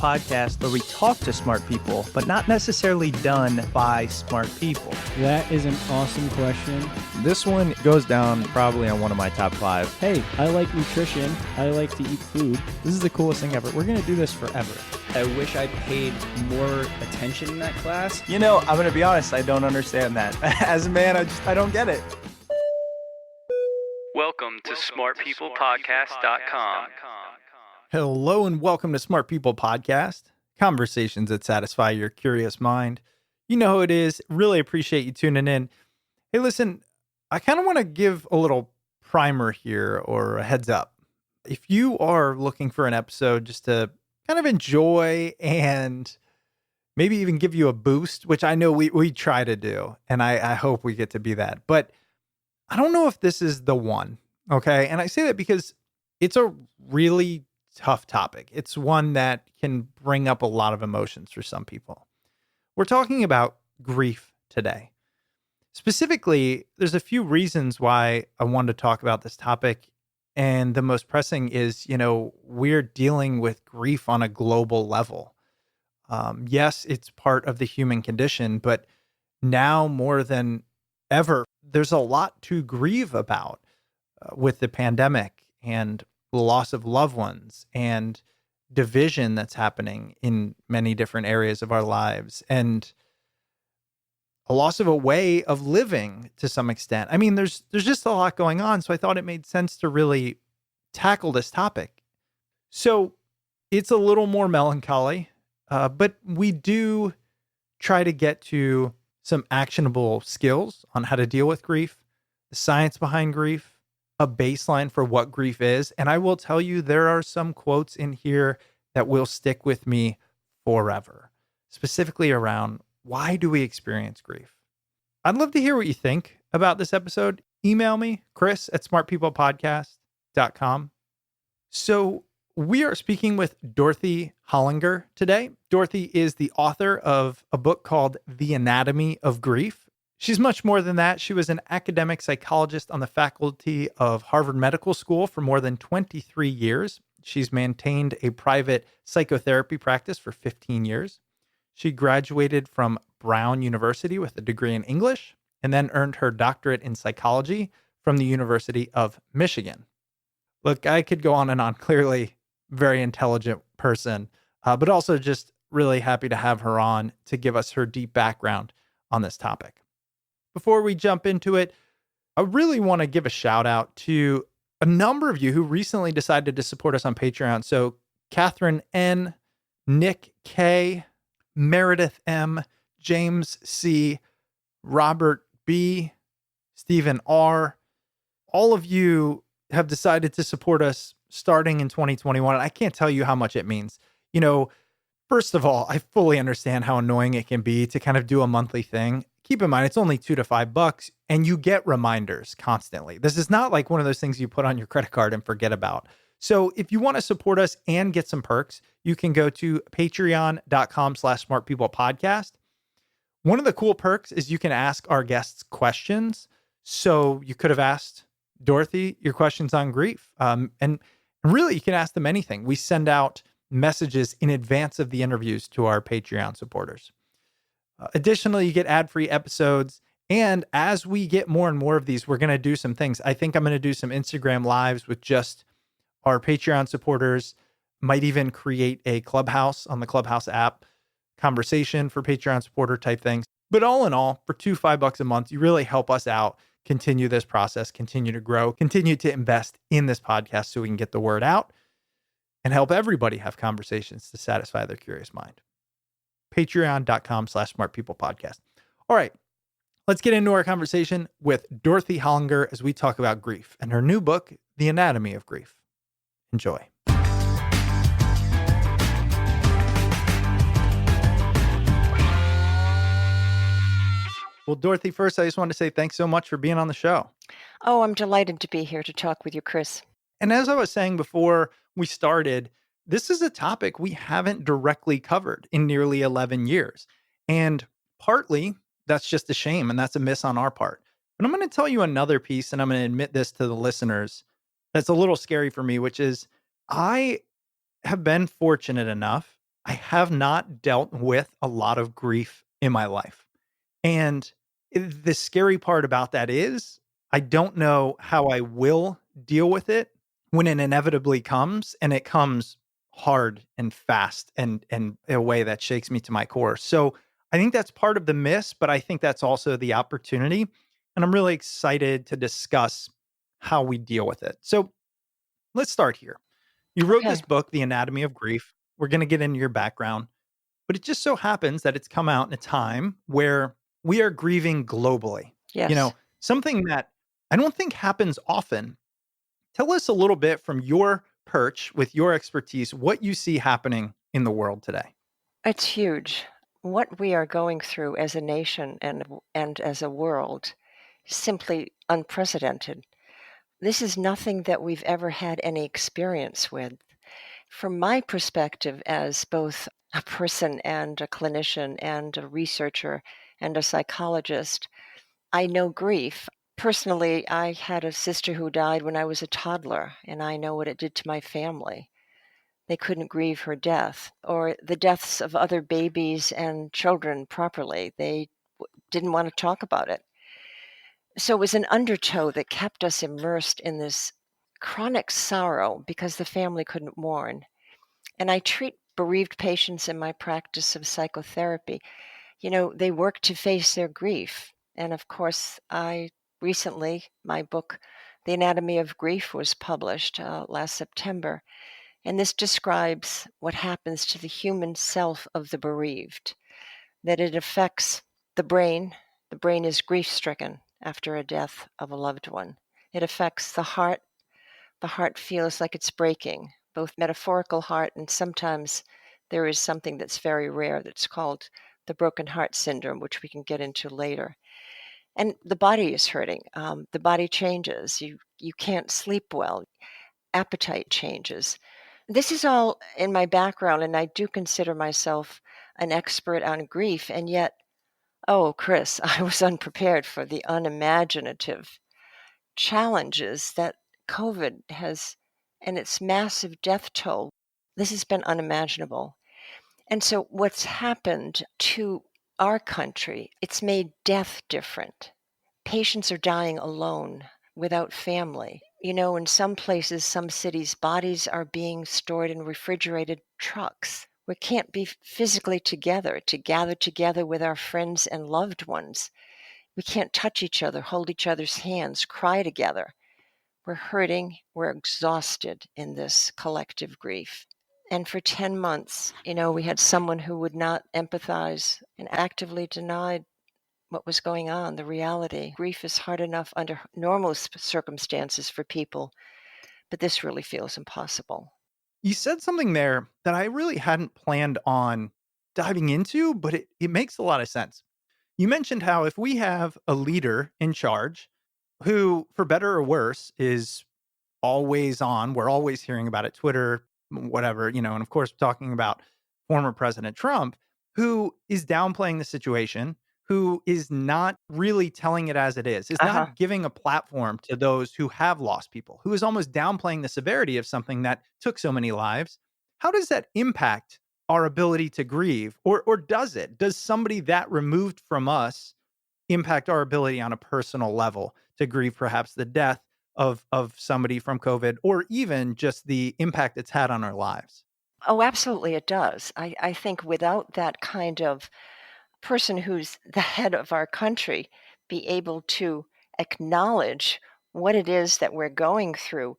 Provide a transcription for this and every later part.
podcast where we talk to smart people, but not necessarily done by smart people? That is an awesome question. This one goes down probably on one of my top 5. Hey, I like nutrition. I like to eat food. This is the coolest thing ever. We're going to do this forever. I wish I paid more attention in that class. You know, I'm going to be honest, I don't understand that. As a man, I don't get it. Welcome to smartpeoplepodcast.com. Hello and welcome to Smart People Podcast, conversations that satisfy your curious mind. You know who it is. Really appreciate you tuning in. Hey, listen, I kind of want to give a little primer here or a heads up. If you are looking for an episode just to kind of enjoy and maybe even give you a boost, which I know we try to do, and I hope we get to be that. But I don't know if this is the one, okay? And I say that because it's a really tough topic. It's one that can bring up a lot of emotions for some people. We're talking about grief today. Specifically, there's a few reasons why I wanted to talk about this topic. And the most pressing is, we're dealing with grief on a global level. Yes, it's part of the human condition, but now more than ever, there's a lot to grieve about with the pandemic and the loss of loved ones and division that's happening in many different areas of our lives and a loss of a way of living to some extent. I mean, there's just a lot going on. So I thought it made sense to really tackle this topic. So it's a little more melancholy, but we do try to get to some actionable skills on how to deal with grief, the science behind grief, a baseline for what grief is. And I will tell you, there are some quotes in here that will stick with me forever, specifically around why do we experience grief? I'd love to hear what you think about this episode. Email me, chris@smartpeoplepodcast.com. So we are speaking with Dorothy Holinger today. Dorothy is the author of a book called The Anatomy of Grief. She's much more than that. She was an academic psychologist on the faculty of Harvard Medical School for more than 23 years. She's maintained a private psychotherapy practice for 15 years. She graduated from Brown University with a degree in English and then earned her doctorate in psychology from the University of Michigan. Look, I could go on and on. Clearly, very intelligent person, but also just really happy to have her on to give us her deep background on this topic. Before we jump into it, I really want to give a shout out to a number of you who recently decided to support us on Patreon. So Catherine N., Nick K., Meredith M., James C., Robert B., Stephen R. All of you have decided to support us starting in 2021. And I can't tell you how much it means. First of all, I fully understand how annoying it can be to kind of do a monthly thing. Keep in mind, it's only $2 to $5 and you get reminders constantly. This is not like one of those things you put on your credit card and forget about. So if you want to support us and get some perks, you can go to patreon.com/smartpeoplepodcast. One of the cool perks is you can ask our guests questions. So you could have asked Dorothy your questions on grief. And really, you can ask them anything. We send out messages in advance of the interviews to our Patreon supporters. Additionally, you get ad-free episodes. And as we get more and more of these, we're going to do some things. I think I'm going to do some Instagram lives with just our Patreon supporters. Might even create a Clubhouse on the Clubhouse app conversation for Patreon supporter type things. But all in all, for $5 a month, you really help us out, continue this process, continue to grow, continue to invest in this podcast so we can get the word out and help everybody have conversations to satisfy their curious mind. Patreon.com/smartpeoplepodcast. All right, let's get into our conversation with Dorothy Holinger as we talk about grief and her new book, The Anatomy of Grief. Enjoy. Well, Dorothy, first, I just wanted to say thanks so much for being on the show. Oh, I'm delighted to be here to talk with you, Chris. And as I was saying before we started, this is a topic we haven't directly covered in nearly 11 years. And partly that's just a shame and that's a miss on our part. But I'm going to tell you another piece, and I'm going to admit this to the listeners, that's a little scary for me, which is I have been fortunate enough I have not dealt with a lot of grief in my life. And the scary part about that is I don't know how I will deal with it when it inevitably comes, and it comes hard and fast and in a way that shakes me to my core. So I think that's part of the miss, but I think that's also the opportunity. And I'm really excited to discuss how we deal with it. So let's start here. You wrote this Okay. book, The Anatomy of Grief. We're going to get into your background, but it just so happens that it's come out in a time where we are grieving globally. Yes. Something that I don't think happens often. Tell us a little bit from your perch with your expertise what you see happening in the world today. It's huge. What we are going through as a nation and as a world is simply unprecedented. This is nothing that we've ever had any experience with. From my perspective as both a person and a clinician and a researcher and a psychologist, I know grief. Personally, I had a sister who died when I was a toddler, and I know what it did to my family. They couldn't grieve her death or the deaths of other babies and children properly. They didn't want to talk about it. So it was an undertow that kept us immersed in this chronic sorrow because the family couldn't mourn. And I treat bereaved patients in my practice of psychotherapy. They work to face their grief. And of course, I recently, my book, The Anatomy of Grief, was published last September. And this describes what happens to the human self of the bereaved, that it affects the brain. The brain is grief stricken after a death of a loved one. It affects the heart. The heart feels like it's breaking, both metaphorical heart and sometimes there is something that's very rare that's called the broken heart syndrome, which we can get into later. And the body is hurting. The body changes. You can't sleep well. Appetite changes. This is all in my background, and I do consider myself an expert on grief. And yet, oh, Chris, I was unprepared for the unimaginative challenges that COVID has and its massive death toll. This has been unimaginable. And so, what's happened to our country, it's made death different. Patients are dying alone without family. In some places, some cities, bodies are being stored in refrigerated trucks. We can't be physically together to gather together with our friends and loved ones. We can't touch each other, hold each other's hands, cry together. We're hurting, we're exhausted in this collective grief. And for 10 months, we had someone who would not empathize and actively denied what was going on, the reality. Grief is hard enough under normal circumstances for people, but this really feels impossible. You said something there that I really hadn't planned on diving into, but it makes a lot of sense. You mentioned how if we have a leader in charge who, for better or worse, is always on. We're always hearing about it, Twitter, whatever, and of course, talking about former President Trump, who is downplaying the situation, who is not really telling it as it is Uh-huh. not giving a platform to those who have lost people, who is almost downplaying the severity of something that took so many lives. How does that impact our ability to grieve? Or does it? Does somebody that removed from us impact our ability on a personal level to grieve perhaps the death of somebody from COVID or even just the impact it's had on our lives? Oh, absolutely, it does. I think without that kind of person who's the head of our country be able to acknowledge what it is that we're going through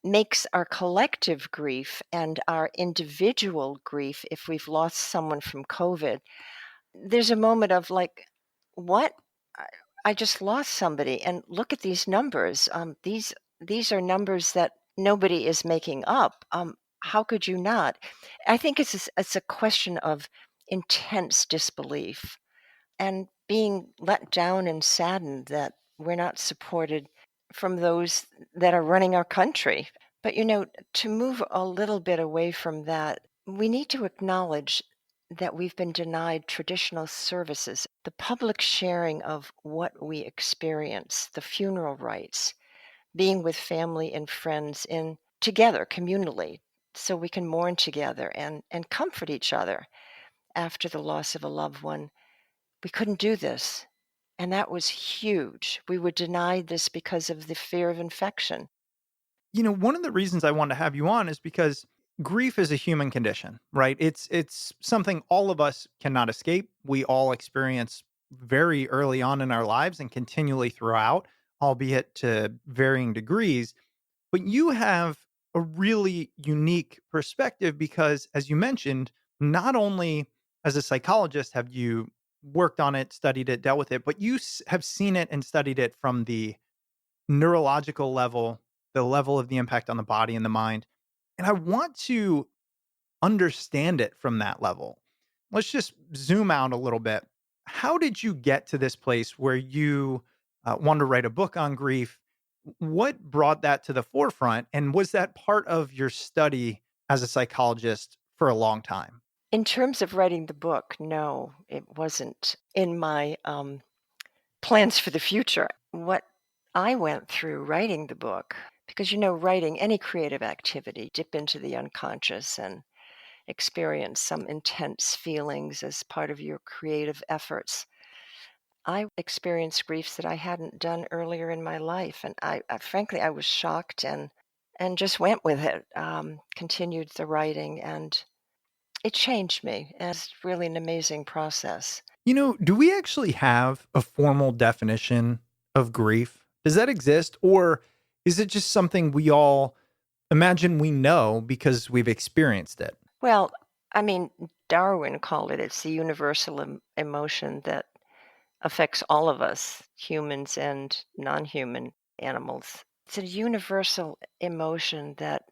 makes our collective grief and our individual grief if we've lost someone from COVID. There's a moment of like, what? I, I just lost somebody, and look at these numbers. These are numbers that nobody is making up. How could you not? I think it's a question of intense disbelief and being let down and saddened that we're not supported from those that are running our country. But to move a little bit away from that, we need to acknowledge that we've been denied traditional services, the public sharing of what we experience, the funeral rites, being with family and friends in together communally. so we can mourn together and comfort each other after the loss of a loved one. We couldn't do this. And that was huge. We were denied this because of the fear of infection. One of the reasons I wanted to have you on is because grief is a human condition, right? It's something all of us cannot escape. We all experience very early on in our lives and continually throughout, albeit to varying degrees. But you have a really unique perspective because, as you mentioned, not only as a psychologist have you worked on it, studied it, dealt with it, but you have seen it and studied it from the neurological level, the level of the impact on the body and the mind. And I want to understand it from that level. Let's just zoom out a little bit. How did you get to this place where you wanted to write a book on grief? What brought that to the forefront? And was that part of your study as a psychologist for a long time? In terms of writing the book, no, it wasn't in my plans for the future. What I went through writing the book, because writing any creative activity, dip into the unconscious and experience some intense feelings as part of your creative efforts. I experienced griefs that I hadn't done earlier in my life, and I frankly I was shocked and just went with it. Continued the writing, and it changed me. And it's really an amazing process. Do we actually have a formal definition of grief? Does that exist? Or is it just something we all imagine we know because we've experienced it? Well, I mean, Darwin called it's the universal emotion that affects all of us, humans and non-human animals. It's a universal emotion that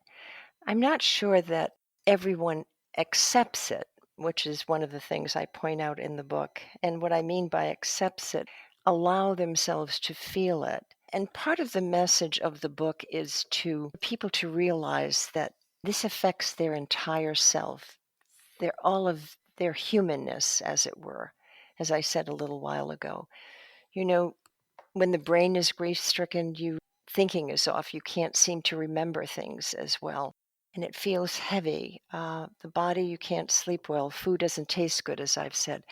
I'm not sure that everyone accepts it, which is one of the things I point out in the book. And what I mean by accepts it, allow themselves to feel it. And part of the message of the book is to people to realize that this affects their entire self, all of their humanness, as it were, as I said a little while ago. You know, when the brain is grief stricken, thinking is off. You can't seem to remember things as well. And it feels heavy. The body, you can't sleep well. Food doesn't taste good, as I've said.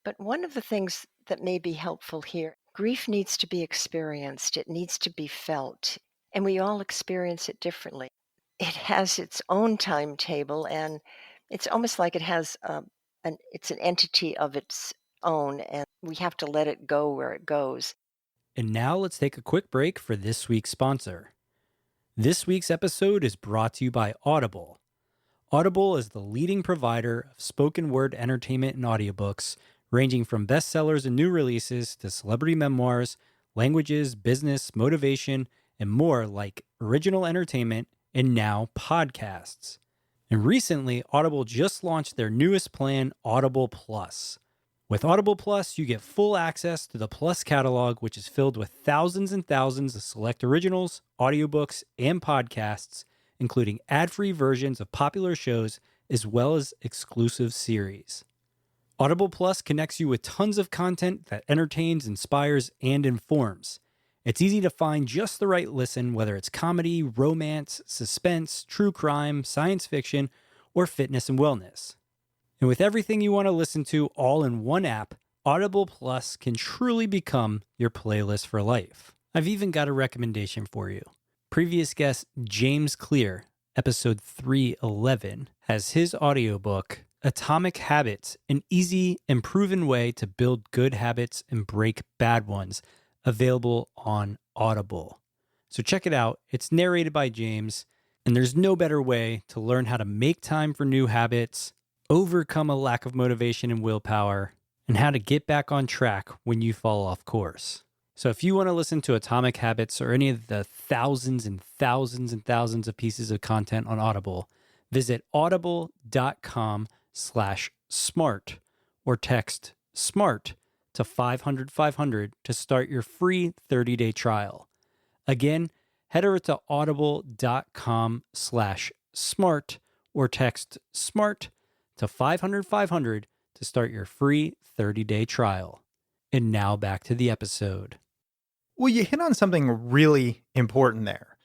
But one of the things that may be helpful here, grief needs to be experienced. It needs to be felt. And we all experience it differently. It has its own timetable, and it's almost like it has it's an entity of its own, and we have to let it go where it goes. And now let's take a quick break for this week's sponsor. This week's episode is brought to you by Audible. Audible is the leading provider of spoken word entertainment and audiobooks, ranging from bestsellers and new releases to celebrity memoirs, languages, business, motivation, and more, like original entertainment and now podcasts. And recently, Audible just launched their newest plan, Audible Plus. With Audible Plus, you get full access to the Plus catalog, which is filled with thousands and thousands of select originals, audiobooks, and podcasts, including ad-free versions of popular shows as well as exclusive series. Audible Plus connects you with tons of content that entertains, inspires, and informs. It's easy to find just the right listen, whether it's comedy, romance, suspense, true crime, science fiction, or fitness and wellness. And with everything you want to listen to all in one app, Audible Plus can truly become your playlist for life. I've even got a recommendation for you. Previous guest James Clear, episode 311, has his audiobook, Atomic Habits, an easy and proven way to build good habits and break bad ones, available on Audible. So check it out. It's narrated by James, and there's no better way to learn how to make time for new habits, overcome a lack of motivation and willpower, and how to get back on track when you fall off course. So if you want to listen to Atomic Habits or any of the thousands and thousands and thousands of pieces of content on Audible, visit audible.com/smart or text SMART to 500 to start your free 30-day trial. Again, head over to audible.com/smart or text SMART to 500 to start your free 30-day trial. And now back to the episode. Well, you hit on something really important there.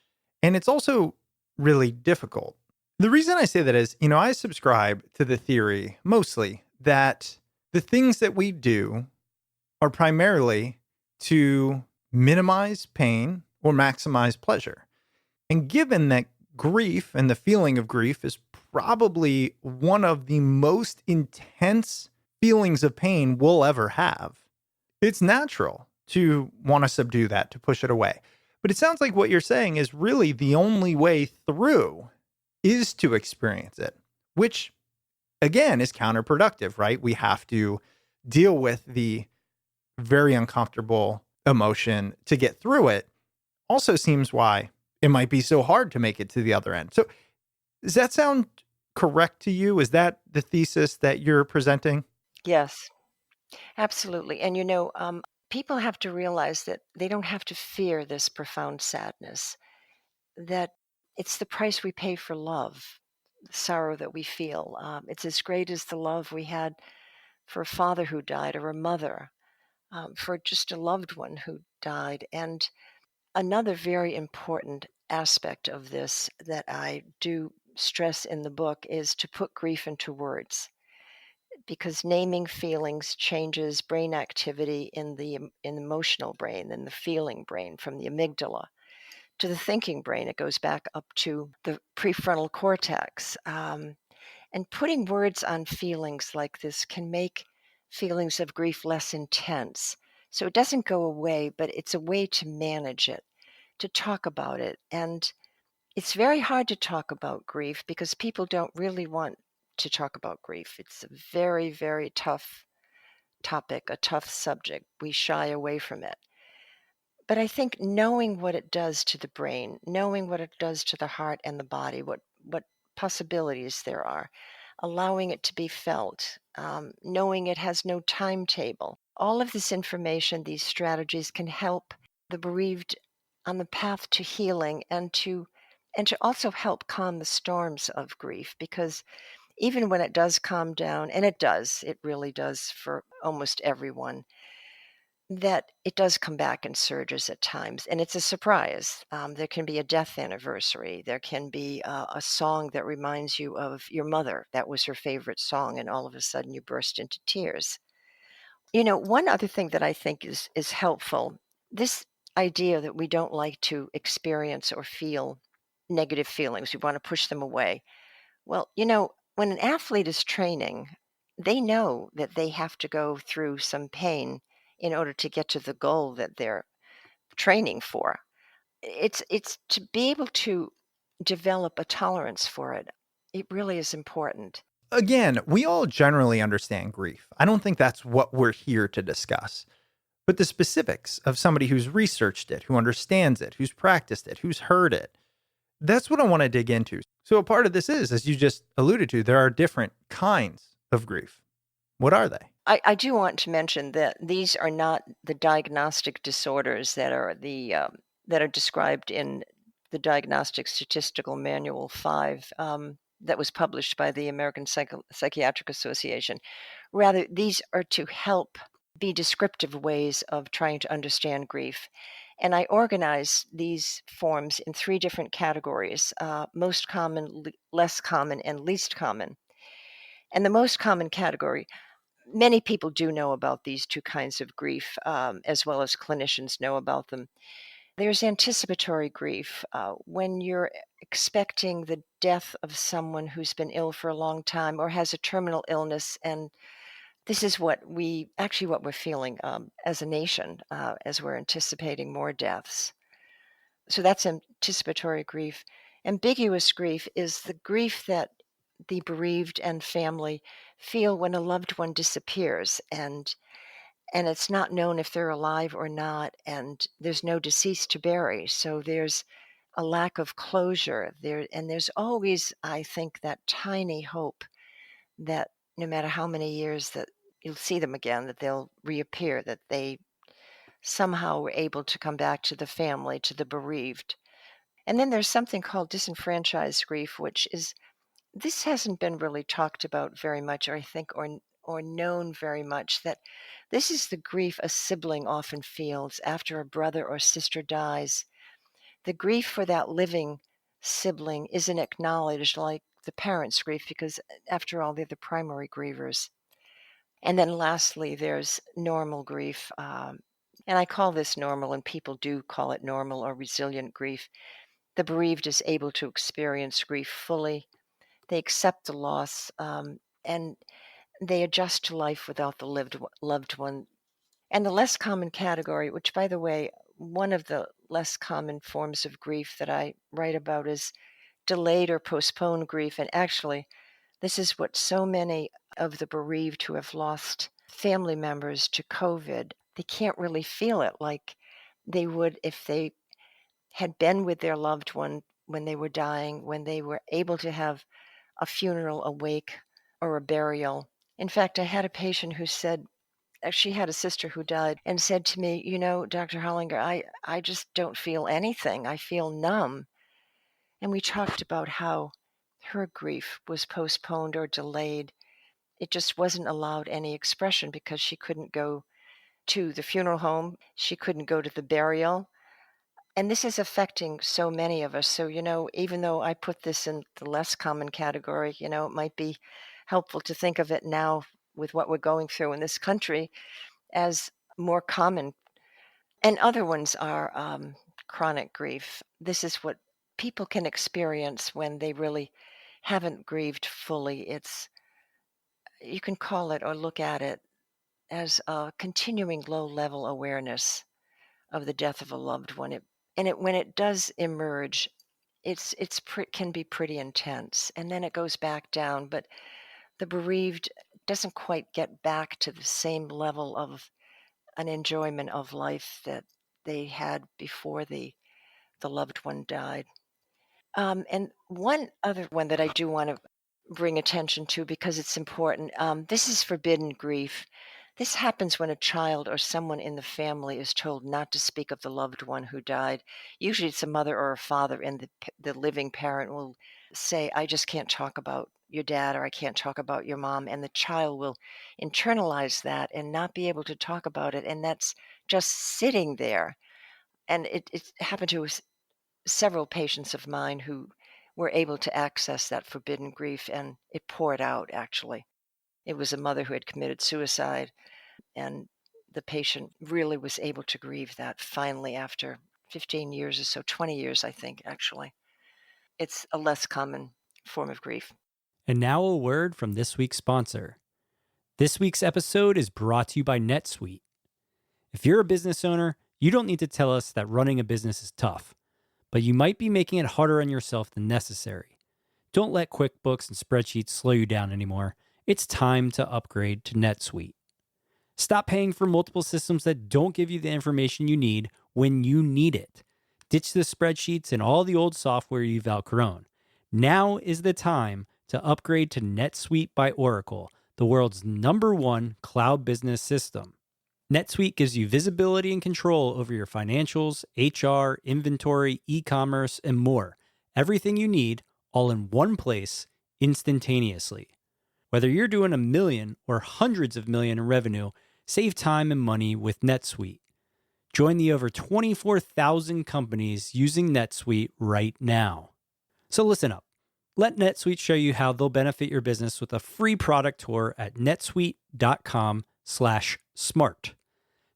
And it's also really difficult. The reason I say that is, I subscribe to the theory mostly that the things that we do are primarily to minimize pain or maximize pleasure. And given that grief and the feeling of grief is probably one of the most intense feelings of pain we'll ever have, it's natural to want to subdue that, to push it away. But it sounds like what you're saying is really the only way through is to experience it, which again is counterproductive, right? We have to deal with the very uncomfortable emotion to get through it. Also seems why it might be so hard to make it to the other end. So, does that sound correct to you? Is that the thesis that you're presenting? Yes, absolutely. And people have to realize that they don't have to fear this profound sadness, that it's the price we pay for love, the sorrow that we feel. It's as great as the love we had for a father who died or a mother, for just a loved one who died. And another very important aspect of this that I do stress in the book is to put grief into words, because naming feelings changes brain activity in the emotional brain and the feeling brain, from the amygdala to the thinking brain. It goes back up to the prefrontal cortex. And putting words on feelings like this can make feelings of grief less intense. So it doesn't go away, but it's a way to manage it, to talk about it. And it's very hard to talk about grief because people don't really want to talk about grief. It's a very, very tough topic, a tough subject. We shy away from it. But I think knowing what it does to the brain, knowing what it does to the heart and the body, what possibilities there are, allowing it to be felt, knowing it has no timetable. All of this information, these strategies can help the bereaved on the path to healing, and to also help calm the storms of grief, because even when it does calm down, and it really does for almost everyone, that it does come back in surges at times, and it's a surprise. There can be a death anniversary. There can be a song that reminds you of your mother. That was her favorite song, and all of a sudden you burst into tears. One other thing that I think is helpful, this idea that we don't like to experience or feel negative feelings. We want to push them away. Well, when an athlete is training, they know that they have to go through some pain in order to get to the goal that they're training for. It's to be able to develop a tolerance for it. It really is important. Again, we all generally understand grief. I don't think that's what we're here to discuss. But the specifics of somebody who's researched it, who understands it, who's practiced it, who's heard it, that's what I want to dig into. So, a part of this is, as you just alluded to, there are different kinds of grief. What are they? I do want to mention that these are not the diagnostic disorders that are described in the Diagnostic Statistical Manual 5, that was published by the American Psychiatric Association. Rather, these are to help be descriptive ways of trying to understand grief. And I organize these forms in three different categories: most common, less common, and least common. And the most common category, many people do know about these two kinds of grief, as well as clinicians know about them. There's anticipatory grief, when you're expecting the death of someone who's been ill for a long time or has a terminal illness. And this is what we're feeling, as a nation, as we're anticipating more deaths. So that's anticipatory grief. Ambiguous grief is the grief that the bereaved and family feel when a loved one disappears, and it's not known if they're alive or not, and there's no deceased to bury. So there's a lack of closure there, and there's always, I think, that tiny hope that no matter how many years that you'll see them again, that they'll reappear, that they somehow were able to come back to the family, to the bereaved. And then there's something called disenfranchised grief, which is, this hasn't been really talked about very much, or I think, or known very much, that this is the grief a sibling often feels after a brother or sister dies. The grief for that living sibling isn't acknowledged like the parent's grief, because after all, they're the primary grievers. And then lastly, there's normal grief. And I call this normal, and people do call it normal or resilient grief. The bereaved is able to experience grief fully. They accept the loss, and they adjust to life without the loved one. And the less common category, which, by the way, one of the less common forms of grief that I write about is delayed or postponed grief. And actually, this is what so many of the bereaved who have lost family members to COVID, they can't really feel it like they would if they had been with their loved one when they were dying, when they were able to have a funeral, a wake, or a burial. In fact, I had a patient who said, she had a sister who died and said to me, Dr. Hollinger, I just don't feel anything. I feel numb. And we talked about how her grief was postponed or delayed. It just wasn't allowed any expression because she couldn't go to the funeral home. She couldn't go to the burial. And this is affecting so many of us. So, even though I put this in the less common category, it might be helpful to think of it now with what we're going through in this country as more common. And other ones are chronic grief. This is what people can experience when they really haven't grieved fully. You can call it or look at it as a continuing low level awareness of the death of a loved one. When it does emerge, can be pretty intense, and then it goes back down. But the bereaved doesn't quite get back to the same level of an enjoyment of life that they had before the loved one died. And one other one that I do want to bring attention to because it's important. This is forbidden grief. This happens when a child or someone in the family is told not to speak of the loved one who died. Usually it's a mother or a father, and the living parent will say, I just can't talk about your dad, or I can't talk about your mom. And the child will internalize that and not be able to talk about it. And that's just sitting there. And it happened to several patients of mine who were able to access that forbidden grief, and it poured out, actually. It was a mother who had committed suicide, and the patient really was able to grieve that finally after 15 years or so, 20 years, I think, actually. It's a less common form of grief. And now a word from this week's sponsor. This week's episode is brought to you by Netsuite. If you're a business owner, you don't need to tell us that running a business is tough, but you might be making it harder on yourself than necessary. Don't let QuickBooks and spreadsheets slow you down anymore. It's time to upgrade to NetSuite. Stop paying for multiple systems that don't give you the information you need when you need it. Ditch the spreadsheets and all the old software you've outgrown. Now is the time to upgrade to NetSuite by Oracle, the world's #1 cloud business system. NetSuite gives you visibility and control over your financials, HR, inventory, e-commerce, and more. Everything you need, all in one place, instantaneously. Whether you're doing $1 million or hundreds of millions in revenue, save time and money with NetSuite. Join the over 24,000 companies using NetSuite right now. So listen up. Let NetSuite show you how they'll benefit your business with a free product tour at netsuite.com/smart.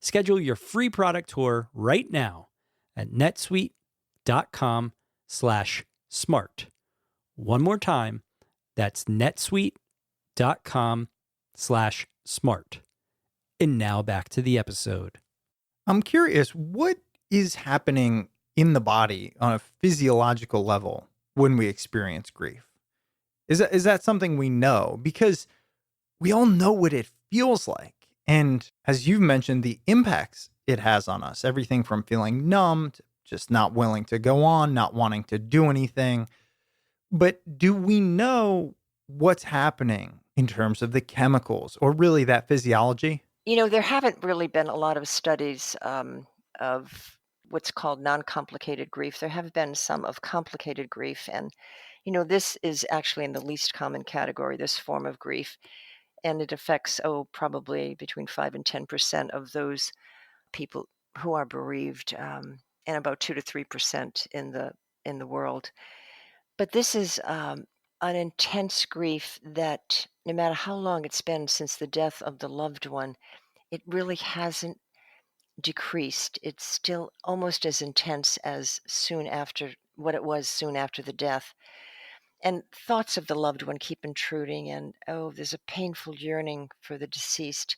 Schedule your free product tour right now at netsuite.com/smart. One more time, that's netsuite.com/smart. And now back to the episode. I'm curious, what is happening in the body on a physiological level when we experience grief? Is that something we know? Because we all know what it feels like. And as you've mentioned, the impacts it has on us, everything from feeling numb to just not willing to go on, not wanting to do anything. But do we know what's happening in terms of the chemicals or really that physiology? There haven't really been a lot of studies of what's called non-complicated grief. There have been some of complicated grief, and this is actually in the least common category, this form of grief, and it affects probably between 5 and 10% of those people who are bereaved, and about 2 to 3% in the world. But this is an intense grief that no matter how long it's been since the death of the loved one, it really hasn't decreased. It's still almost as intense as soon after what it was soon after the death. And thoughts of the loved one keep intruding, and oh, there's a painful yearning for the deceased.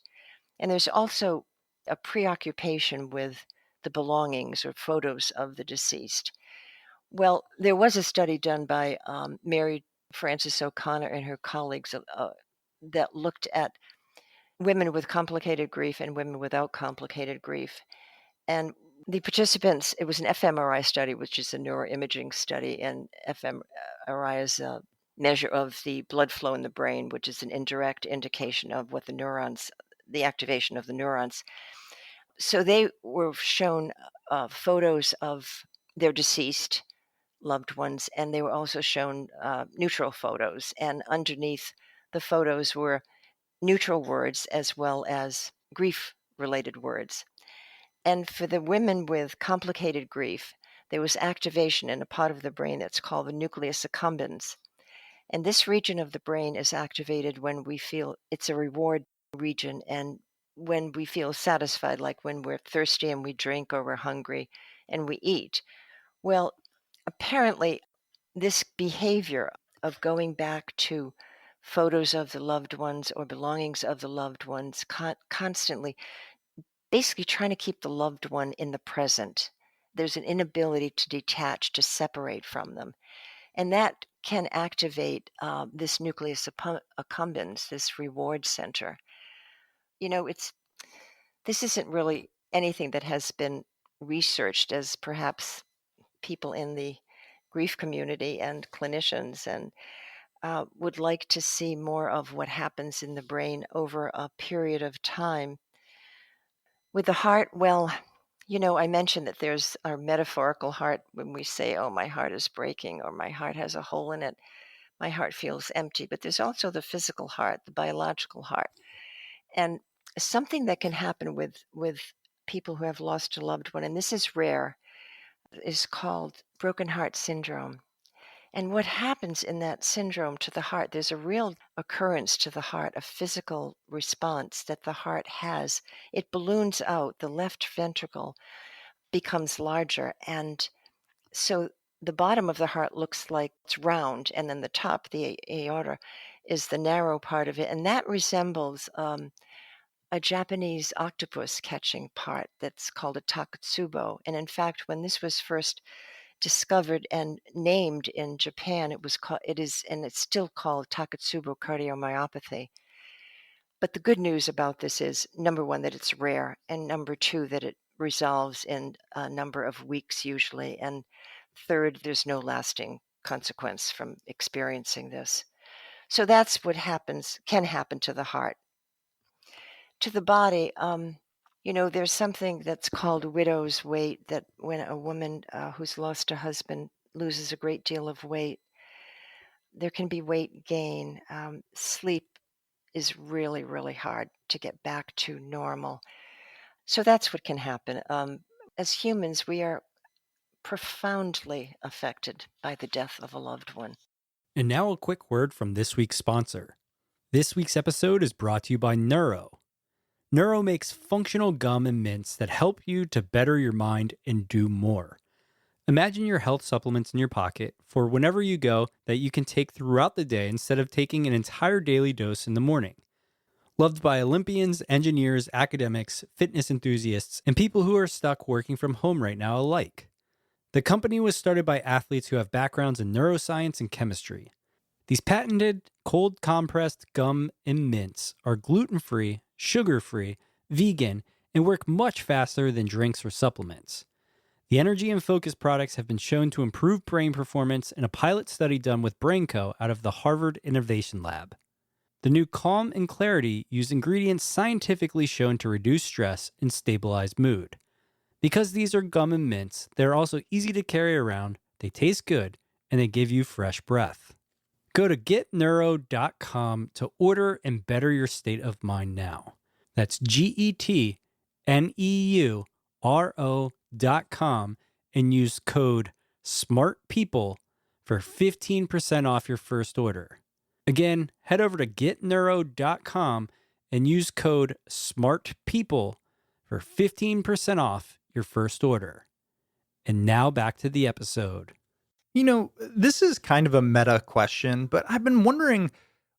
And there's also a preoccupation with the belongings or photos of the deceased. Well, there was a study done by Mary Frances O'Connor and her colleagues that looked at women with complicated grief and women without complicated grief. And the participants, it was an fMRI study, which is a neuroimaging study, and fMRI is a measure of the blood flow in the brain, which is an indirect indication of what the activation of the neurons. So they were shown photos of their deceased loved ones, and they were also shown neutral photos. And underneath the photos were neutral words as well as grief related words. And for the women with complicated grief, there was activation in a part of the brain that's called the nucleus accumbens. And this region of the brain is activated when we feel it's a reward region and when we feel satisfied, like when we're thirsty and we drink or we're hungry and we eat. Well, apparently, this behavior of going back to photos of the loved ones or belongings of the loved ones constantly, basically trying to keep the loved one in the present. There's an inability to detach, to separate from them. And that can activate this nucleus accumbens, this reward center. This isn't really anything that has been researched as perhaps people in the grief community and clinicians and would like to see more of what happens in the brain over a period of time. With the heart, well, I mentioned that there's our metaphorical heart when we say, oh, my heart is breaking or my heart has a hole in it. My heart feels empty. But there's also the physical heart, the biological heart. And something that can happen with people who have lost a loved one, and this is rare, is called broken heart syndrome. And what happens in that syndrome to the heart, there's a real occurrence to the heart, a physical response that the heart has. It balloons out, the left ventricle becomes larger. And so the bottom of the heart looks like it's round, and then the top, the aorta, is the narrow part of it. And that resembles a Japanese octopus catching part that's called a takotsubo. And in fact, when this was first discovered and named in Japan, it's still called Takotsubo cardiomyopathy. But the good news about this is, number one, that it's rare, and number two, that it resolves in a number of weeks usually, and third, there's no lasting consequence from experiencing this. So that's what can happen to the heart. To the body, there's something that's called widow's weight, that when a woman who's lost a husband loses a great deal of weight, there can be weight gain. Sleep is really, really hard to get back to normal. So that's what can happen. As humans, we are profoundly affected by the death of a loved one. And now a quick word from this week's sponsor. This week's episode is brought to you by Neuro. Neuro makes functional gum and mints that help you to better your mind and do more. Imagine your health supplements in your pocket for whenever you go that you can take throughout the day instead of taking an entire daily dose in the morning. Loved by Olympians, engineers, academics, fitness enthusiasts, and people who are stuck working from home right now alike. The company was started by athletes who have backgrounds in neuroscience and chemistry. These patented cold compressed gum and mints are gluten-free, sugar-free, vegan, and work much faster than drinks or supplements. The energy and focus products have been shown to improve brain performance in a pilot study done with BrainCo out of the Harvard Innovation Lab. The new Calm and Clarity use ingredients scientifically shown to reduce stress and stabilize mood. Because these are gum and mints, they're also easy to carry around, they taste good, and they give you fresh breath. Go to getneuro.com to order and better your state of mind now. That's GETNEURO.com and use code SMARTPEOPLE for 15% off your first order. Again, head over to getneuro.com and use code SMARTPeople for 15% off your first order. And now back to the episode. This is kind of a meta question, but I've been wondering,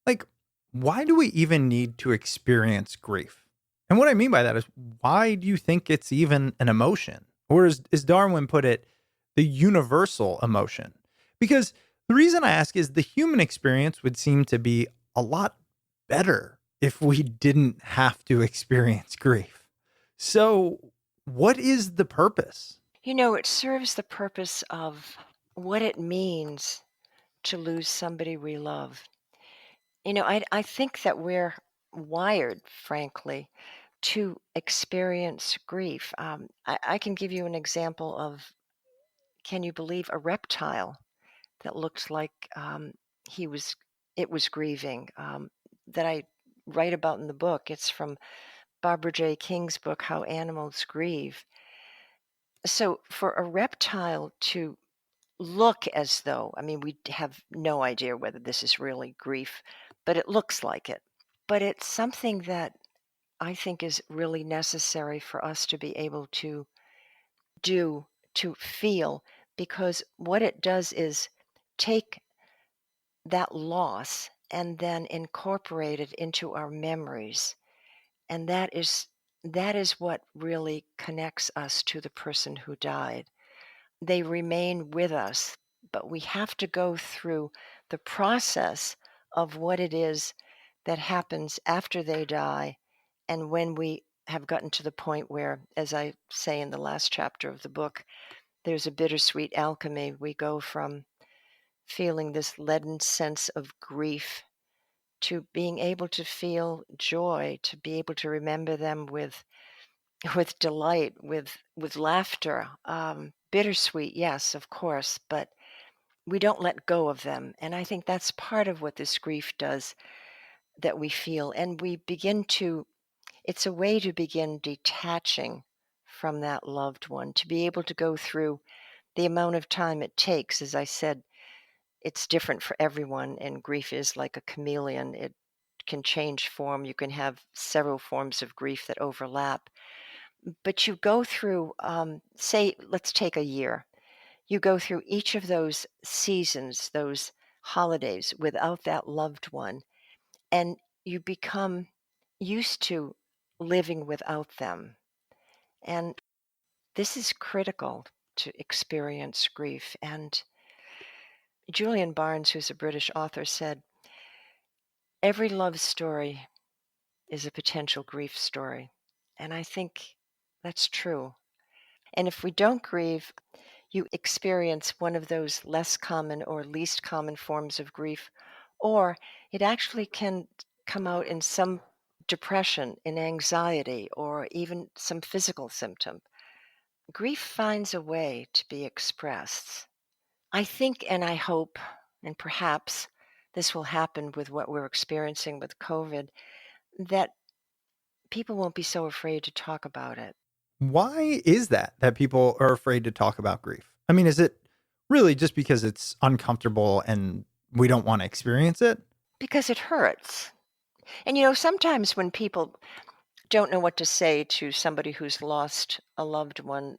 like, why do we even need to experience grief? And what I mean by that is, why do you think it's even an emotion? Or as Darwin put it, the universal emotion? Because the reason I ask is the human experience would seem to be a lot better if we didn't have to experience grief. So, what is the purpose? It serves the purpose of what it means to lose somebody we love. I think that we're wired, frankly, to experience grief. I can give you an example of, can you believe, a reptile that looked like he was it was grieving, that I write about in the book. It's from Barbara J. King's book, How Animals Grieve. So for a reptile to look as though, I mean, we have no idea whether this is really grief, but it looks like it. But it's something that I think is really necessary for us to be able to do, to feel, because what it does is take that loss and then incorporate it into our memories. And that is what really connects us to the person who died. They remain with us, but we have to go through the process of what it is that happens after they die. And when we have gotten to the point where, as I say in the last chapter of the book, there's a bittersweet alchemy. We go from feeling this leaden sense of grief to being able to feel joy, to be able to remember them with delight, with laughter. Bittersweet, yes, of course, but we don't let go of them. And I think that's part of what this grief does, that we feel. And it's a way to begin detaching from that loved one, to be able to go through the amount of time it takes. As I said, it's different for everyone, and grief is like a chameleon. It can change form. You can have several forms of grief that overlap. But you go through, say, let's take a year. You go through each of those seasons, those holidays without that loved one, and you become used to living without them. And this is critical to experience grief. And Julian Barnes, who's a British author, said, every love story is a potential grief story. And I think that's true. And if we don't grieve, you experience one of those less common or least common forms of grief, or it actually can come out in some depression, in anxiety, or even some physical symptom. Grief finds a way to be expressed. I think and I hope, and perhaps this will happen with what we're experiencing with COVID, that people won't be so afraid to talk about it. Why is that people are afraid to talk about grief? I mean, is it really just because it's uncomfortable and we don't want to experience it? Because it hurts. And sometimes when people don't know what to say to somebody who's lost a loved one,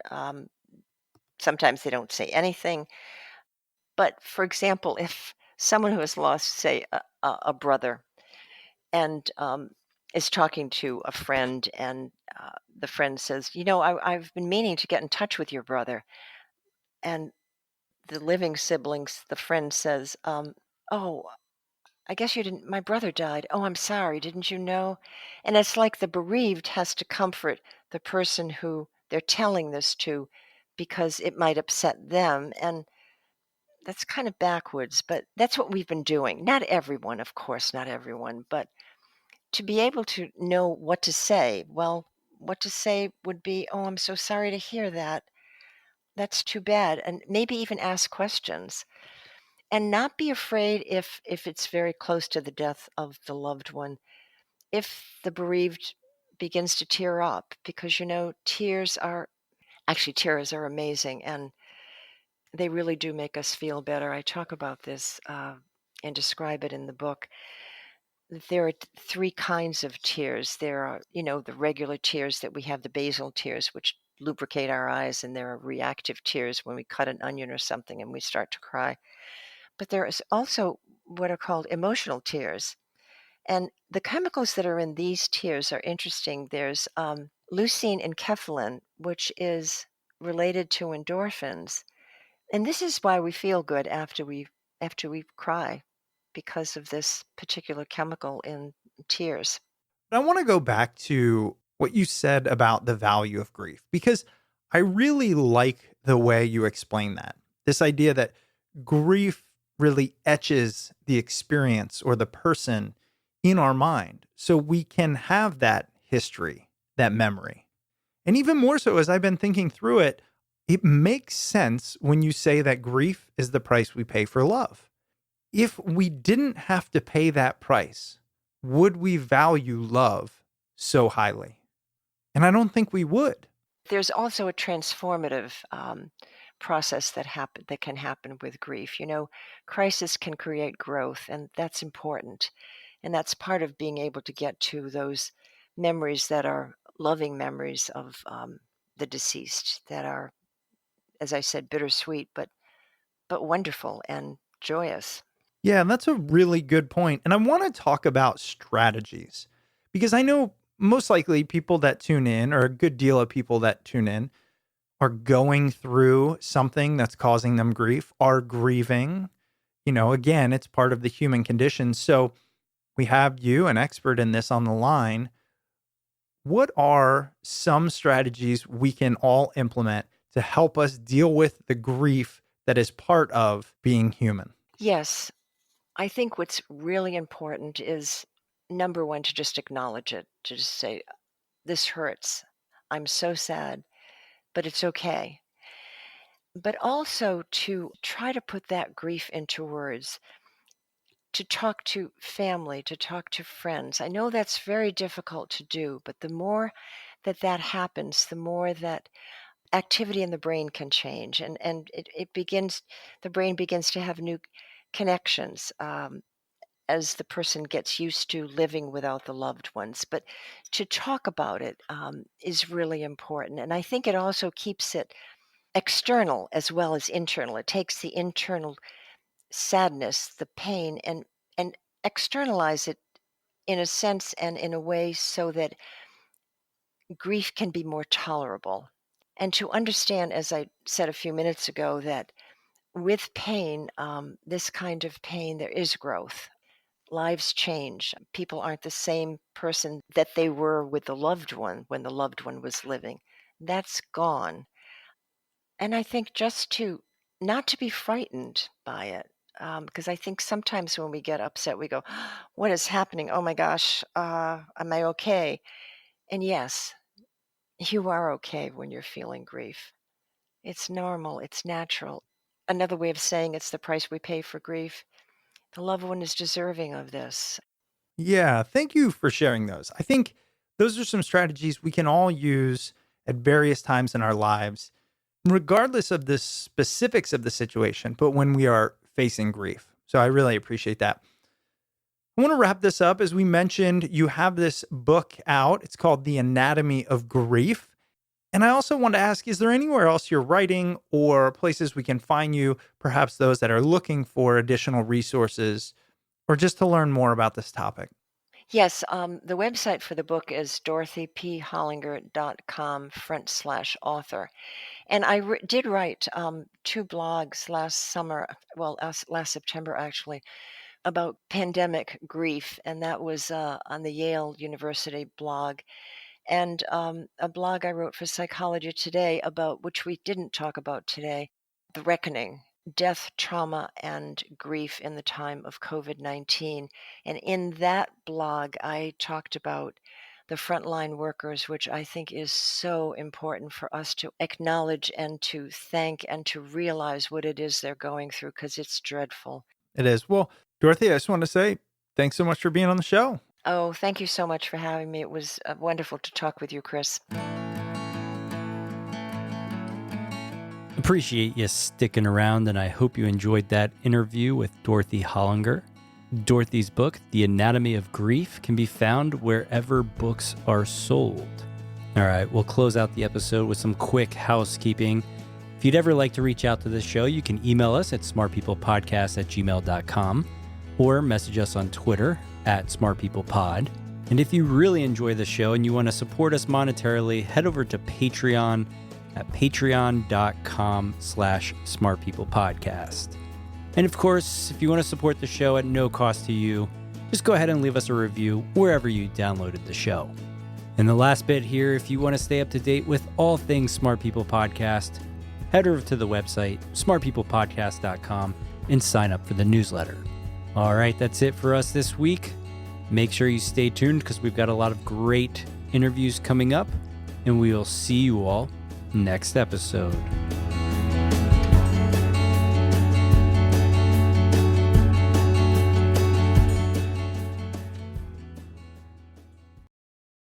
sometimes they don't say anything. But for example, if someone who has lost, say, a brother, and is talking to a friend, and the friend says, I've been meaning to get in touch with your brother. And the living siblings, the friend says, oh, I guess you didn't, my brother died. Oh, I'm sorry. Didn't you know? And it's like the bereaved has to comfort the person who they're telling this to, because it might upset them. And that's kind of backwards, but that's what we've been doing. Not everyone, of course, not everyone, but to be able to know what to say. Well, what to say would be, oh, I'm so sorry to hear that. That's too bad. And maybe even ask questions, and not be afraid if it's very close to the death of the loved one, if the bereaved begins to tear up, because tears are amazing, and They really do make us feel better. I talk about this and describe it in the book. There are three kinds of tears. There are, the regular tears that we have, the basal tears, which lubricate our eyes, and there are reactive tears when we cut an onion or something and we start to cry. But there is also what are called emotional tears. And the chemicals that are in these tears are interesting. There's leucine and kephalin, which is related to endorphins. And this is why we feel good after we cry, because of this particular chemical in tears. But I want to go back to what you said about the value of grief because I really like the way you explain that. This idea that grief really etches the experience or the person in our mind so we can have that history, that memory. And even more so, as I've been thinking through it, it makes sense when you say that grief is the price we pay for love. If we didn't have to pay that price, would we value love so highly? And I don't think we would. There's also a transformative process that can happen with grief. Crisis can create growth, and that's important. And that's part of being able to get to those memories that are loving memories of the deceased, that are, as I said, bittersweet, but wonderful and joyous. Yeah, and that's a really good point. And I want to talk about strategies because I know most likely people that tune in, or a good deal of people that tune in, are going through something that's causing them grief, are grieving. Again, it's part of the human condition. So we have you, an expert in this, on the line. What are some strategies we can all implement to help us deal with the grief that is part of being human? Yes, I think what's really important is, number one, to just acknowledge it, to just say, this hurts. I'm so sad, but it's okay. But also to try to put that grief into words, to talk to family, to talk to friends. I know that's very difficult to do, but the more that happens, the more that activity in the brain can change, and the brain begins to have new connections. As the person gets used to living without the loved ones. But to talk about it is really important. And I think it also keeps it external as well as internal. It takes the internal sadness, the pain, and externalize it in a sense and in a way so that grief can be more tolerable. And to understand, as I said a few minutes ago, that with pain, this kind of pain, there is growth. Lives change. People aren't the same person that they were with the loved one when the loved one was living. That's gone. And I think just to not to be frightened by it, because I think sometimes when we get upset, we go, "What is happening? Oh my gosh, am I okay?" And yes, you are okay when you're feeling grief. It's normal, it's natural. Another way of saying it's the price we pay for grief. The loved one is deserving of this. Yeah, thank you for sharing those. I think those are some strategies we can all use at various times in our lives, regardless of the specifics of the situation, but when we are facing grief. So I really appreciate that. I want to wrap this up. As we mentioned, you have this book out. It's called The Anatomy of Grief. And I also want to ask, is there anywhere else you're writing or places we can find you, perhaps those that are looking for additional resources or just to learn more about this topic? Yes, the website for the book is dorothypholinger.com/author. And I did write two blogs last summer, well, last September actually, about pandemic grief. And that was on the Yale University blog. And a blog I wrote for Psychology Today about, which we didn't talk about today, the reckoning, death, trauma, and grief in the time of COVID-19. And in that blog, I talked about the frontline workers, which I think is so important for us to acknowledge and to thank and to realize what it is they're going through, because it's dreadful. It is. Well, Dorothy, I just want to say thanks so much for being on the show. Oh, thank you so much for having me. It was wonderful to talk with you, Chris. Appreciate you sticking around, and I hope you enjoyed that interview with Dorothy Holinger. Dorothy's book, The Anatomy of Grief, can be found wherever books are sold. All right, we'll close out the episode with some quick housekeeping. If you'd ever like to reach out to the show, you can email us at smartpeoplepodcast@gmail.com or message us on Twitter @smartpeoplepod. And if you really enjoy the show and you want to support us monetarily, head over to Patreon at patreon.com/smartpeoplepodcast. And of course, if you want to support the show at no cost to you, just go ahead and leave us a review wherever you downloaded the show. And the last bit here, if you want to stay up to date with all things Smart People Podcast, head over to the website, smartpeoplepodcast.com, and sign up for the newsletter. All right, that's it for us this week. Make sure you stay tuned because we've got a lot of great interviews coming up, and we will see you all next episode.